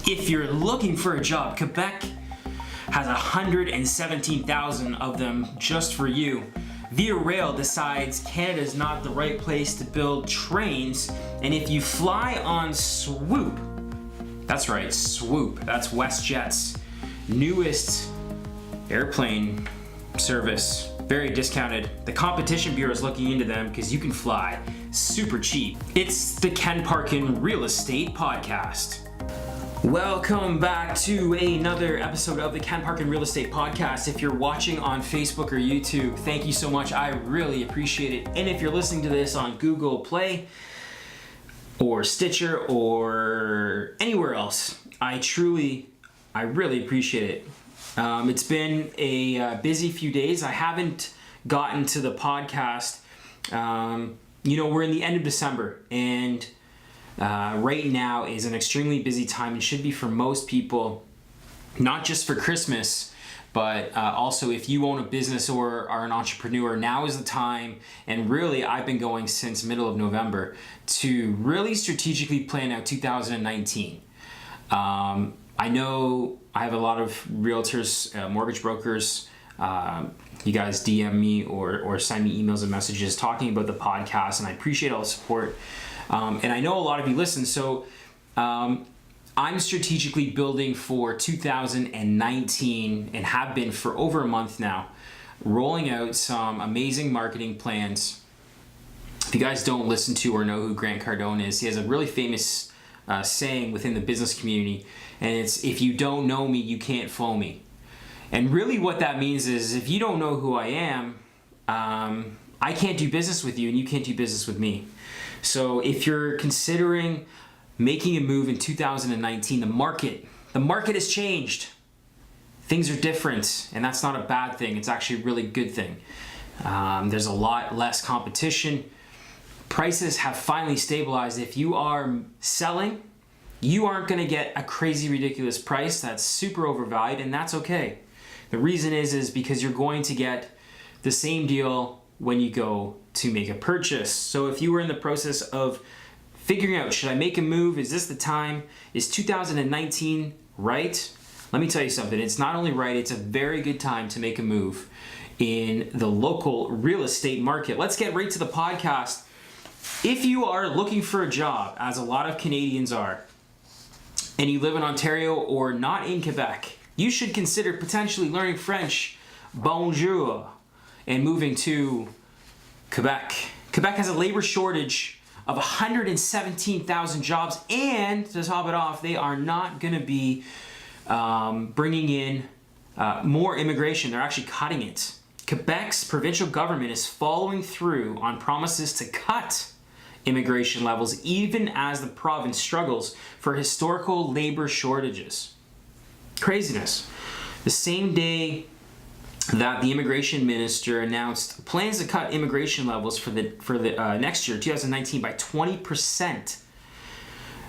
If you're looking for a job, Quebec has 117,000 of them just for you. Via Rail decides Canada is not the right place to build trains, and if you fly on Swoop, that's right, Swoop, that's WestJet's newest airplane service, very discounted. The Competition Bureau is looking into them because you can fly super cheap. It's the Parkin Real Estate Podcast. Welcome back to another episode of the Parkin Real Estate Podcast. If you're watching on Facebook or YouTube, thank you so much. I really appreciate it. And if you're listening to this on Google Play or Stitcher or anywhere else, I really appreciate it. It's been a busy few days. I haven't gotten to the podcast. We're in the end of December, and right now is an extremely busy time and should be for most people, not just for Christmas, but also if you own a business or are an entrepreneur, now is the time. And really, I've been going since middle of November to really strategically plan out 2019. I know I have a lot of realtors, mortgage brokers. You guys DM me or send me emails and messages talking about the podcast, and I appreciate all the support. And I know a lot of you listen, so I'm strategically building for 2019 and have been for over a month now, rolling out some amazing marketing plans. If you guys don't listen to or know who Grant Cardone is, he has a really famous saying within the business community, and it's, if you don't know me, you can't phone me. And really what that means is, if you don't know who I am, I can't do business with you and you can't do business with me. So if you're considering making a move in 2019, the market has changed. Things are different, and that's not a bad thing. It's actually a really good thing. There's a lot less competition. Prices have finally stabilized. If you are selling, you aren't going to get a crazy, ridiculous price that's super overvalued, and that's okay. The reason is because you're going to get the same deal when you go to make a purchase. So if you were in the process of figuring out, should I make a move? Is this the time? Is 2019 right? Let me tell you something. It's not only right, it's a very good time to make a move in the local real estate market. Let's get right to the podcast. If you are looking for a job, as a lot of Canadians are, and you live in Ontario or not in Quebec, you should consider potentially learning French, bonjour, and moving to Quebec. Quebec has a labor shortage of 117,000 jobs, and to top it off, they are not going to be bringing in more immigration. They're actually cutting it. Quebec's provincial government is following through on promises to cut immigration levels, even as the province struggles for historical labor shortages. Craziness. The same day that the immigration minister announced plans to cut immigration levels for the next year, 2019, by 20%.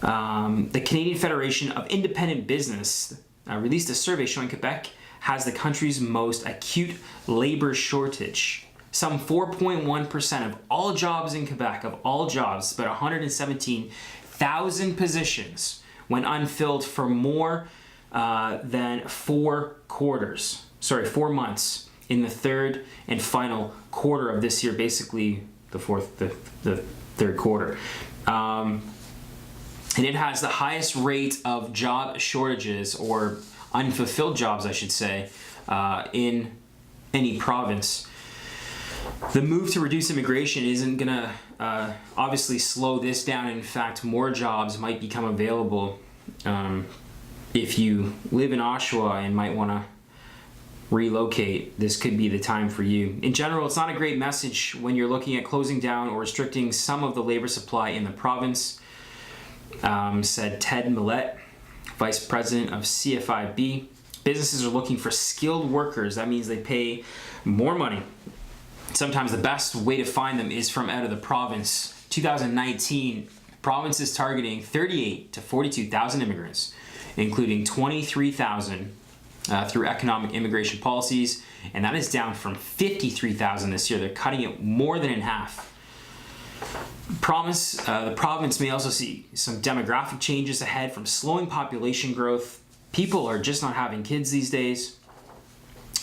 The Canadian Federation of Independent Business released a survey showing Quebec has the country's most acute labor shortage. Some 4.1% of all jobs in Quebec, of all jobs, about 117,000 positions, went unfilled for more than 4 months in the third and final quarter of this year, basically the third quarter. And it has the highest rate of job shortages, or unfulfilled jobs, I should say, in any province. The move to reduce immigration isn't going to obviously slow this down. In fact, more jobs might become available. If you live in Oshawa and might want to relocate, this could be the time for you. In general, it's not a great message when you're looking at closing down or restricting some of the labor supply in the province, said Ted Millett, Vice President of CFIB. Businesses are looking for skilled workers. That means they pay more money. Sometimes the best way to find them is from out of the province. 2019, the province is targeting 38 to 42,000 immigrants, including 23,000 through economic immigration policies, and that is down from 53,000 this year. They're cutting it more than in half. The province may also see some demographic changes ahead from slowing population growth. People are just not having kids these days,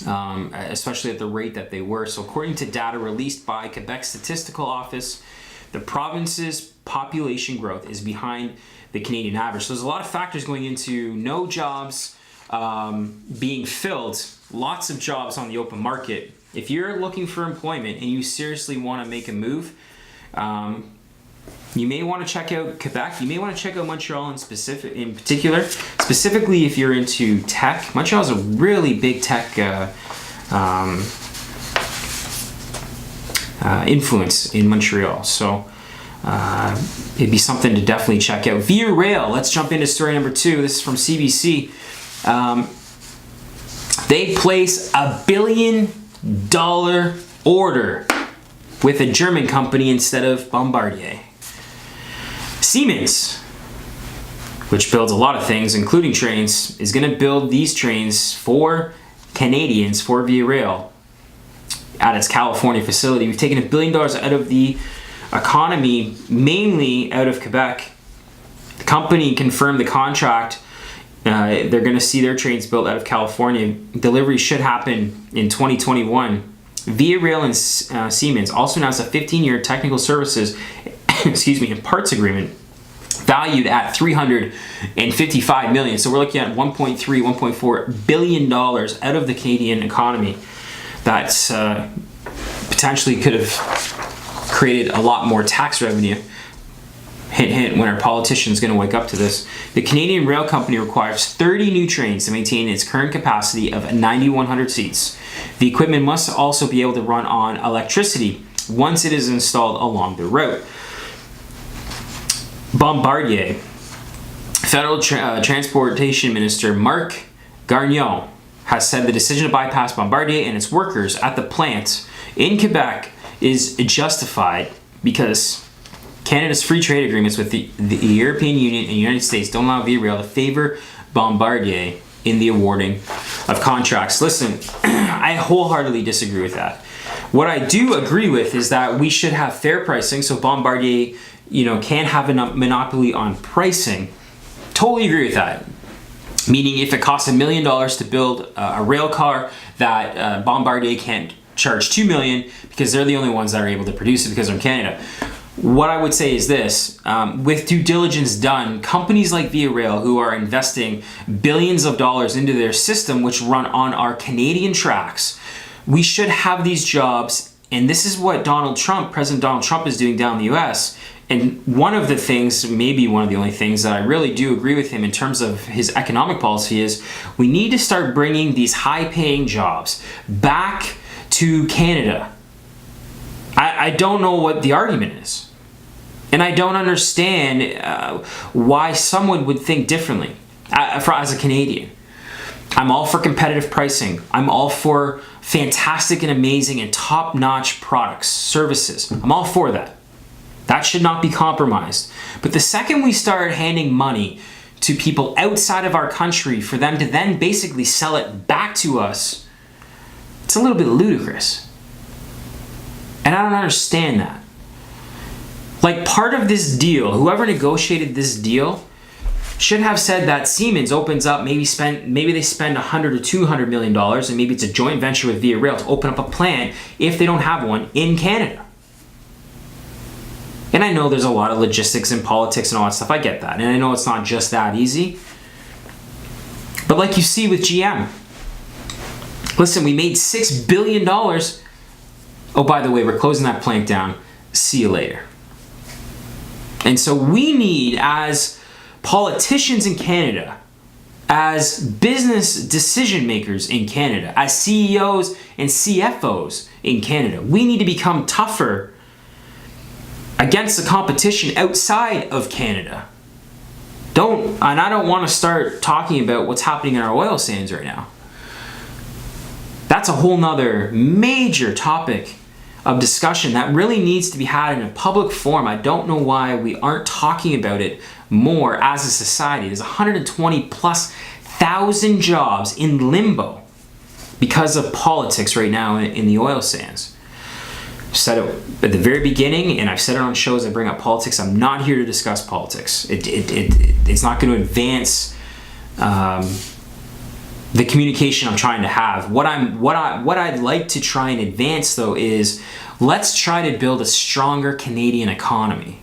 especially at the rate that they were. So according to data released by Quebec Statistical Office, the province's population growth is behind the Canadian average. So there's a lot of factors going into no jobs being filled, lots of jobs on the open market. If you're looking for employment and you seriously want to make a move, you may want to check out Quebec. You may want to check out Montreal in particular. Specifically, if you're into tech, Montreal is a really big tech influence in Montreal. So it'd be something to definitely check out. Via Rail. Let's jump into story number 2. This is from CBC. They place $1 billion order with a German company instead of Bombardier. Siemens, which builds a lot of things, including trains, is going to build these trains for Canadians for Via Rail at its California facility. We've taken $1 billion out of the economy, mainly out of Quebec. The company confirmed the contract. They're going to see their trains built out of California. Delivery should happen in 2021. Via Rail and Siemens also announced a 15-year technical services and parts agreement valued at $355 million. So we're looking at $1.4 billion out of the Canadian economy. That's potentially could have created a lot more tax revenue. Hint, hint, when our politicians going to wake up to this. The Canadian Rail Company requires 30 new trains to maintain its current capacity of 9,100 seats. The equipment must also be able to run on electricity once it is installed along the route. Bombardier. Federal Transportation Minister Marc Garneau has said the decision to bypass Bombardier and its workers at the plant in Quebec is justified because Canada's free trade agreements with the European Union and the United States don't allow Via Rail to favor Bombardier in the awarding of contracts. Listen, I wholeheartedly disagree with that. What I do agree with is that we should have fair pricing, so Bombardier, can't have a monopoly on pricing. Totally agree with that. Meaning if it costs $1 million to build a rail car, that Bombardier can't charge $2 million because they're the only ones that are able to produce it because they're in Canada. What I would say is this, with due diligence done, companies like Via Rail, who are investing billions of dollars into their system, which run on our Canadian tracks, we should have these jobs, and this is what President Donald Trump is doing down in the US. And one of the things, maybe one of the only things that I really do agree with him in terms of his economic policy is we need to start bringing these high-paying jobs back to Canada. I don't know what the argument is. And I don't understand why someone would think differently as a Canadian. I'm all for competitive pricing. I'm all for fantastic and amazing and top-notch products, services. I'm all for that. That should not be compromised. But the second we start handing money to people outside of our country for them to then basically sell it back to us, it's a little bit ludicrous. And I don't understand that. Like, part of this deal, whoever negotiated this deal should have said that Siemens opens up, maybe they spend $100 or $200 million, and maybe it's a joint venture with Via Rail to open up a plant if they don't have one in Canada. And I know there's a lot of logistics and politics and all that stuff. I get that. And I know it's not just that easy. But like you see with GM, listen, we made $6 billion. Oh, by the way, we're closing that plant down. See you later. And so we need, as politicians in Canada, as business decision makers in Canada, as CEOs and CFOs in Canada, we need to become tougher against the competition outside of Canada. And I don't want to start talking about what's happening in our oil sands right now. That's a whole nother major topic of discussion that really needs to be had in a public forum. I don't know why we aren't talking about it more as a society. There's 120,000+ jobs in limbo because of politics right now in the oil sands. said it at the very beginning, and I've said it on shows. I bring up politics. I'm not here to discuss politics. It's not going to advance the communication I'm trying to have. What I'd like to try and advance, though, is let's try to build a stronger Canadian economy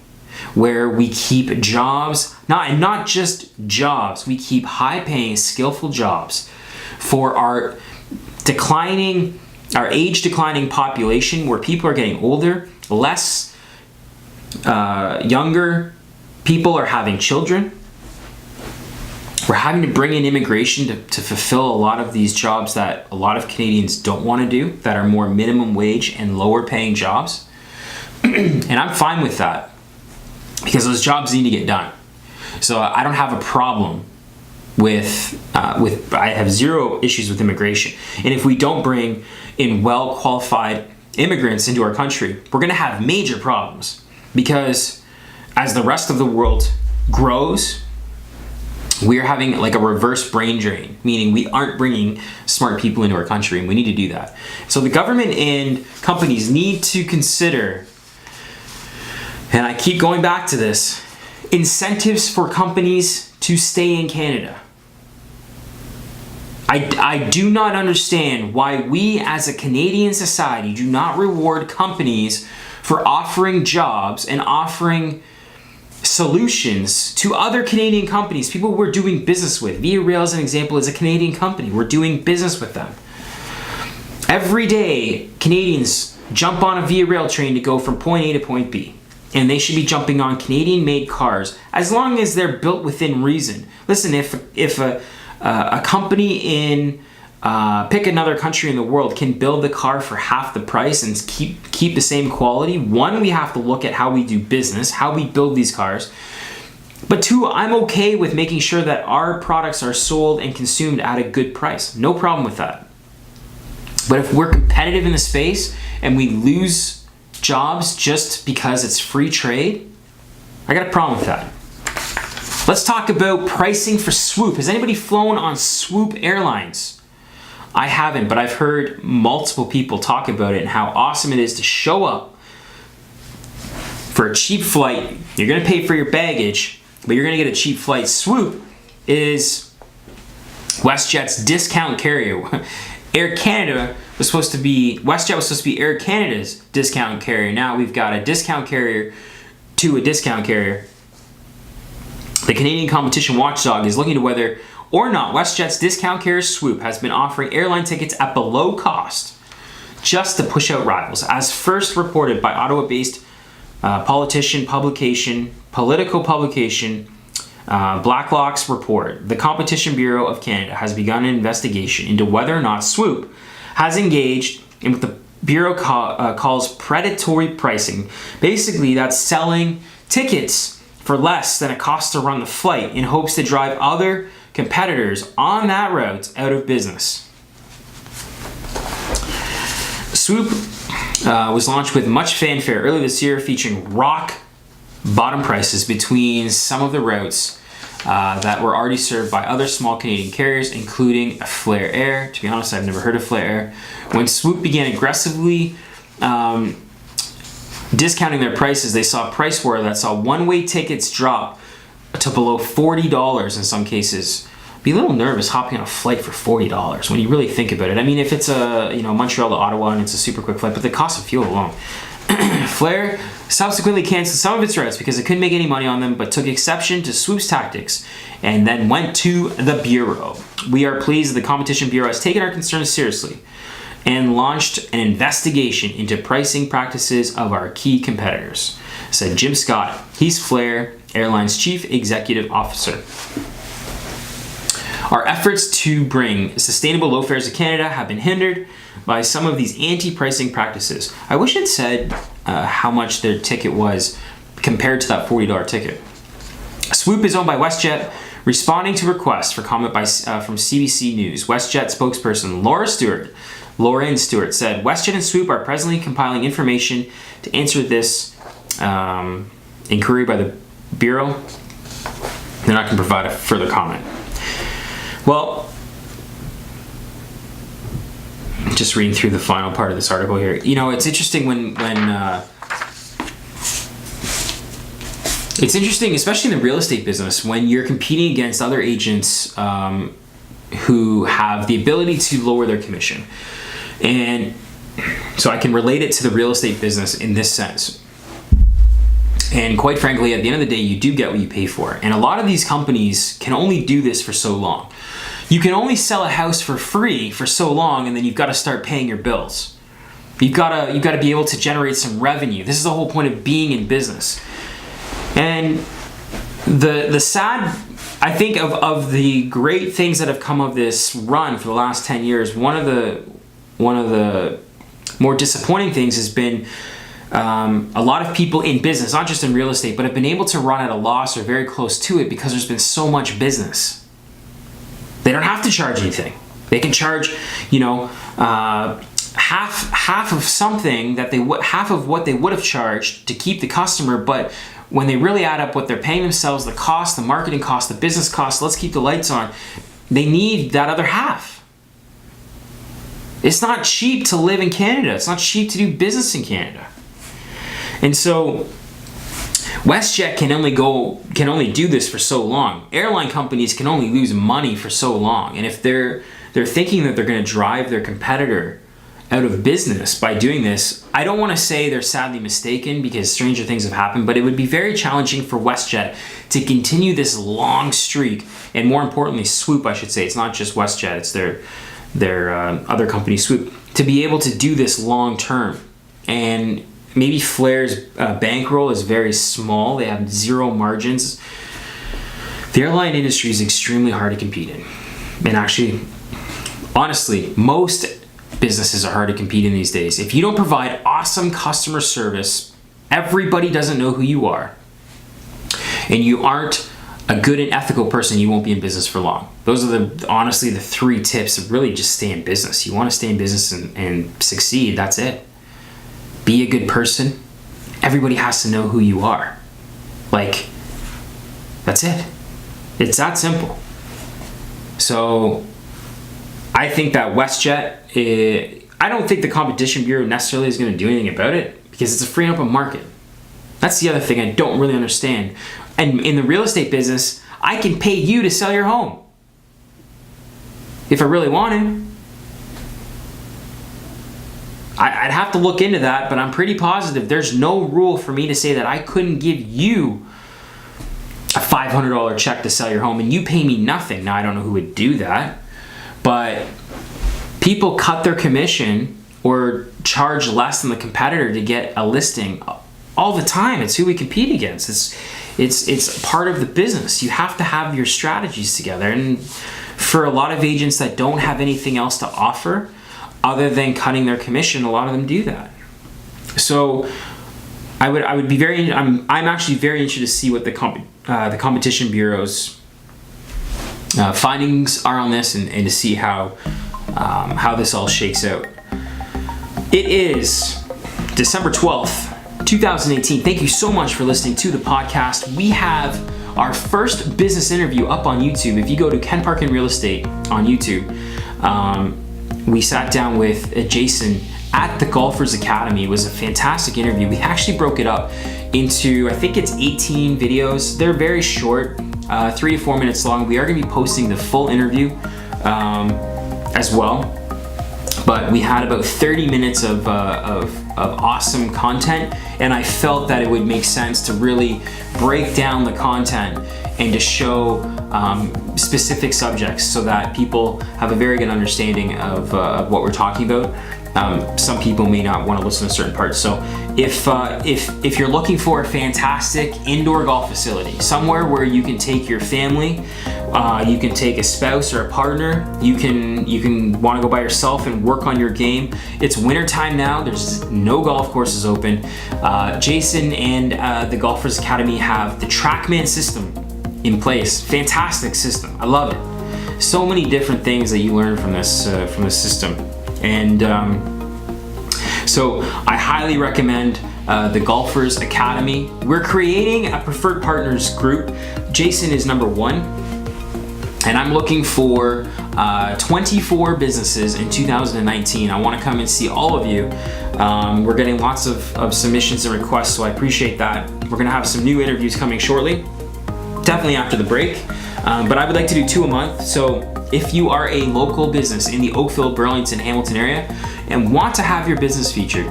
where we keep jobs, not just jobs, we keep high-paying, skillful jobs for our age declining population, where people are getting older, less younger people are having children. We're having to bring in immigration to fulfill a lot of these jobs that a lot of Canadians don't want to do, that are more minimum wage and lower paying jobs. And I'm fine with that, because those jobs need to get done. So I don't have a problem I have zero issues with immigration. And if we don't bring in well-qualified immigrants into our country, we're going to have major problems, because as the rest of the world grows, we're having like a reverse brain drain, meaning we aren't bringing smart people into our country, and we need to do that. So the government and companies need to consider, and I keep going back to this, incentives for companies to stay in Canada. I do not understand why we as a Canadian society do not reward companies for offering jobs and offering solutions to other Canadian companies, people we're doing business with. Via Rail, as an example, is a Canadian company. We're doing business with them. Every day, Canadians jump on a Via Rail train to go from point A to point B. And they should be jumping on Canadian-made cars, as long as they're built within reason. Listen, if a company in pick another country in the world can build the car for half the price and keep the same quality, one, we have to look at how we do business, how we build these cars. But two, I'm okay with making sure that our products are sold and consumed at a good price. No problem with that. But if we're competitive in the space and we lose jobs just because it's free trade, I got a problem with that. Let's talk about pricing for Swoop. Has anybody flown on Swoop Airlines? I haven't, but I've heard multiple people talk about it and how awesome it is to show up for a cheap flight. You're going to pay for your baggage, but you're going to get a cheap flight. Swoop is WestJet's discount carrier. WestJet was supposed to be Air Canada's discount carrier. Now we've got a discount carrier to a discount carrier. The Canadian Competition Watchdog is looking to whether or not WestJet's discount carrier Swoop has been offering airline tickets at below cost just to push out rivals. As first reported by Ottawa-based political publication, Blacklock's report, the Competition Bureau of Canada has begun an investigation into whether or not Swoop has engaged in what the Bureau calls predatory pricing. Basically, that's selling tickets for less than it costs to run the flight in hopes to drive other competitors on that route out of business. Swoop was launched with much fanfare earlier this year, featuring rock bottom prices between some of the routes that were already served by other small Canadian carriers, including Flair Air. To be honest, I've never heard of Flair Air. When Swoop began aggressively discounting their prices, they saw a price war that saw one-way tickets drop to below $40 in some cases. Be a little nervous hopping on a flight for $40 when you really think about it. I mean, if it's a Montreal to Ottawa and it's a super quick flight, but the cost of fuel alone. Flair subsequently canceled some of its routes because it couldn't make any money on them, but took exception to Swoop's tactics and then went to the Bureau. We are pleased that the Competition Bureau has taken our concerns seriously and launched an investigation into pricing practices of our key competitors, said Jim Scott. He's Flair Airlines Chief Executive Officer. Our efforts to bring sustainable low fares to Canada have been hindered by some of these anti-pricing practices. I wish it said how much their ticket was compared to that $40 ticket. Swoop is owned by WestJet. Responding to requests for comment from CBC News, WestJet spokesperson Lauren Stewart said, WestJet and Swoop are presently compiling information to answer this inquiry by the Bureau. They're not going to provide a further comment. Well, just reading through the final part of this article here. You know, it's interesting it's interesting, especially in the real estate business, when you're competing against other agents who have the ability to lower their commission. And so I can relate it to the real estate business in this sense. And quite frankly, at the end of the day, you do get what you pay for. And a lot of these companies can only do this for so long. You can only sell a house for free for so long, and then you've got to start paying your bills. You've got to be able to generate some revenue. This is the whole point of being in business. And the sad, I think of the great things that have come of this run for the last 10 years, one of the more disappointing things has been a lot of people in business, not just in real estate, but have been able to run at a loss or very close to it because there's been so much business. They don't have to charge anything. They can charge, you know, half of something that half of what they would have charged to keep the customer, but when they really add up what they're paying themselves, the cost, the marketing cost, the business cost, let's keep the lights on, they need that other half. It's not cheap to live in Canada. It's not cheap to do business in Canada. And so WestJet can only do this for so long. Airline companies can only lose money for so long. And if they're thinking that they're going to drive their competitor out of business by doing this, I don't want to say they're sadly mistaken, because stranger things have happened, but it would be very challenging for WestJet to continue this long streak, and more importantly, Swoop, I should say. It's not just WestJet, it's their other company, Swoop, to be able to do this long term. And maybe Flair's bankroll is very small. They have zero margins. The airline industry is extremely hard to compete in. And actually, honestly, most businesses are hard to compete in these days. If you don't provide awesome customer service, everybody doesn't know who you are, and you aren't a good and ethical person, you won't be in business for long. Those are honestly the 3 tips to really just stay in business. You want to stay in business and succeed, that's it. Be a good person. Everybody has to know who you are. Like, that's it. It's that simple. So I think that WestJet, I don't think the Competition Bureau necessarily is going to do anything about it, because it's a free and open market. That's the other thing I don't really understand. And in the real estate business, I can pay you to sell your home if I really wanted. I'd have to look into that, but I'm pretty positive there's no rule for me to say that I couldn't give you a $500 check to sell your home and you pay me nothing. Now, I don't know who would do that, but people cut their commission or charge less than the competitor to get a listing all the time. It's who we compete against. It's part of the business. You have to have your strategies together. And for a lot of agents that don't have anything else to offer other than cutting their commission, a lot of them do that. So I would be very, I'm actually very interested to see what the Competition Bureau's findings are on this, and to see how this all shakes out. It is December 12th, 2018. Thank you so much for listening to the podcast. We have our first business interview up on YouTube. If you go to Ken Parkin Real Estate on YouTube, we sat down with Jason at the Golfers Academy. It was a fantastic interview. We actually broke it up into, I think it's 18 videos. They're very short, 3 to 4 minutes long. We are going to be posting the full interview as well. But we had about 30 minutes of awesome content, and I felt that it would make sense to really break down the content and to show specific subjects so that people have a very good understanding of what we're talking about. Some people may not want to listen to certain parts. So if you're looking for a fantastic indoor golf facility, somewhere where you can take your family, you can take a spouse or a partner, you can want to go by yourself and work on your game. It's winter time now. There's no golf courses open. Jason and the Golfers Academy have the TrackMan system in place. Fantastic system. I love it. So many different things that you learn from this system. And so I highly recommend the Golfers Academy. We're creating a preferred partners group. Jason is number 1. And I'm looking for 24 businesses in 2019. I want to come and see all of you. We're getting lots of submissions and requests, so I appreciate that. We're going to have some new interviews coming shortly, definitely after the break. But I would like to do 2 a month. So if you are a local business in the Oakville, Burlington, Hamilton area and want to have your business featured,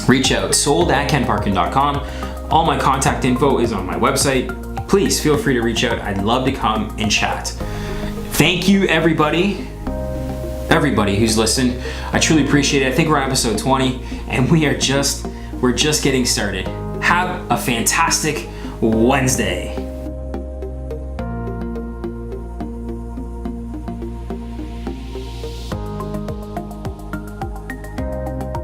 reach out, sold@kenparkin.com. All my contact info is on my website. Please feel free to reach out. I'd love to come and chat. Thank you, everybody who's listened. I truly appreciate it. I think we're on episode 20, and we're just getting started. Have a fantastic Wednesday.